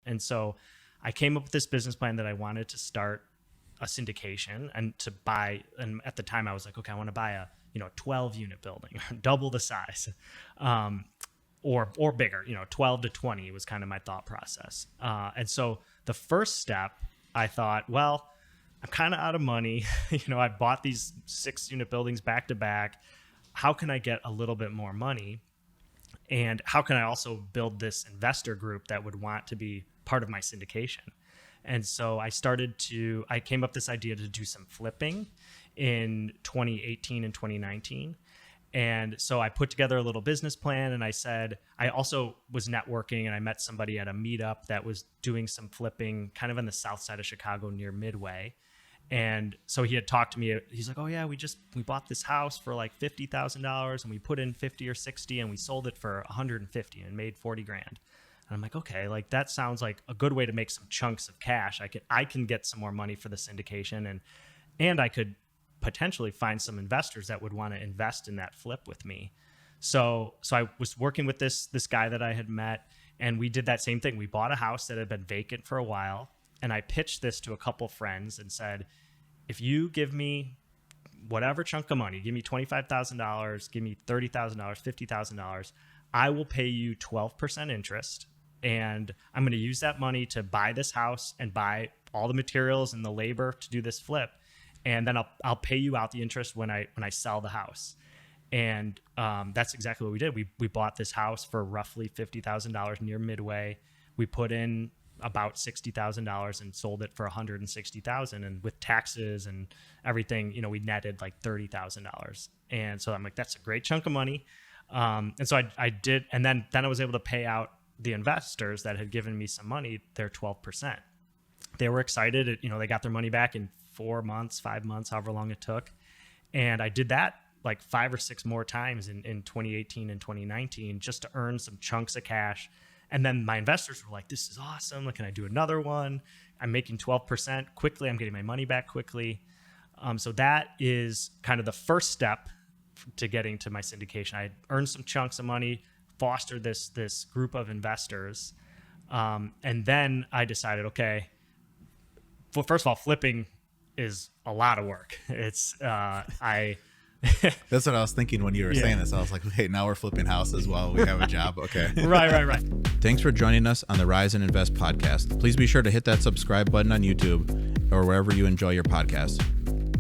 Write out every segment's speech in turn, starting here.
And so I came up with this business plan that I wanted to start a syndication and to buy. And at the time I was like, okay, I want to buy a 12 unit building, double the size, or bigger, 12 to 20 was kind of my thought process. And so the first step, I thought, well, I'm kind of out of money. I bought these 6 unit buildings back to back. How can I get a little bit more money? And how can I also build this investor group that would want to be part of my syndication? And so I came up with this idea to do some flipping in 2018 and 2019. And so I put together a little business plan, and I said, I also was networking, and I met somebody at a meetup that was doing some flipping kind of on the south side of Chicago near Midway. And so he had talked to me. He's like, oh yeah, we bought this house for like $50,000 and we put in 50 or 60 and we sold it for 150 and made 40 grand. And I'm like, okay, like that sounds like a good way to make some chunks of cash. I can get some more money for the syndication, and I could potentially find some investors that would want to invest in that flip with me. So I was working with this guy that I had met, and we did that same thing. We bought a house that had been vacant for a while, and I pitched this to a couple friends and said, if you give me whatever chunk of money, give me $25,000, give me $30,000, $50,000, I will pay you 12% interest. And I'm going to use that money to buy this house and buy all the materials and the labor to do this flip. And then I'll pay you out the interest when I sell the house. And that's exactly what we did. We bought this house for roughly $50,000 near Midway. We put in about $60,000 and sold it for $160,000. And with taxes and everything, we netted like $30,000. And so I'm like, that's a great chunk of money. And so I did, and then I was able to pay out the investors that had given me some money, their 12%. They were excited. They got their money back in 4 months, 5 months, however long it took. And I did that like 5 or 6 more times in 2018 and 2019 just to earn some chunks of cash. And then my investors were like, this is awesome. Like, can I do another one? I'm making 12% quickly. I'm getting my money back quickly. So that is kind of the first step to getting to my syndication. I earned some chunks of money, fostered this group of investors. And then I decided, okay, well, first of all, flipping is a lot of work. It's, That's what I was thinking when you were saying this. I was like, okay, now we're flipping houses while we have a job. Okay. Right. Thanks for joining us on the Rise and Invest podcast. Please be sure to hit that subscribe button on YouTube or wherever you enjoy your podcast.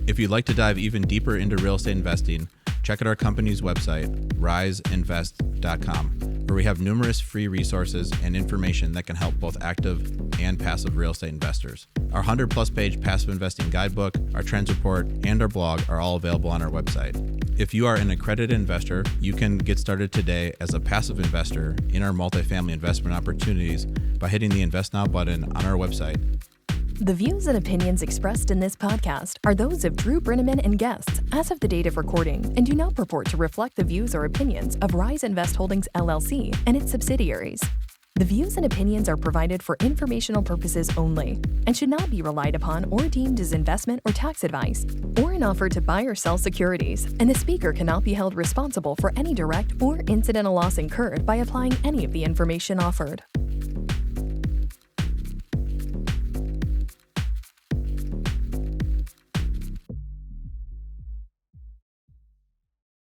If you'd like to dive even deeper into real estate investing, check out our company's website, riseinvest.com, where we have numerous free resources and information that can help both active and passive real estate investors. Our 100-plus page passive investing guidebook, our trends report, and our blog are all available on our website. If you are an accredited investor, you can get started today as a passive investor in our multifamily investment opportunities by hitting the Invest Now button on our website. The views and opinions expressed in this podcast are those of Drew Breneman and guests as of the date of recording and do not purport to reflect the views or opinions of Rise Invest Holdings, LLC and its subsidiaries. The views and opinions are provided for informational purposes only and should not be relied upon or deemed as investment or tax advice or an offer to buy or sell securities, and the speaker cannot be held responsible for any direct or incidental loss incurred by applying any of the information offered.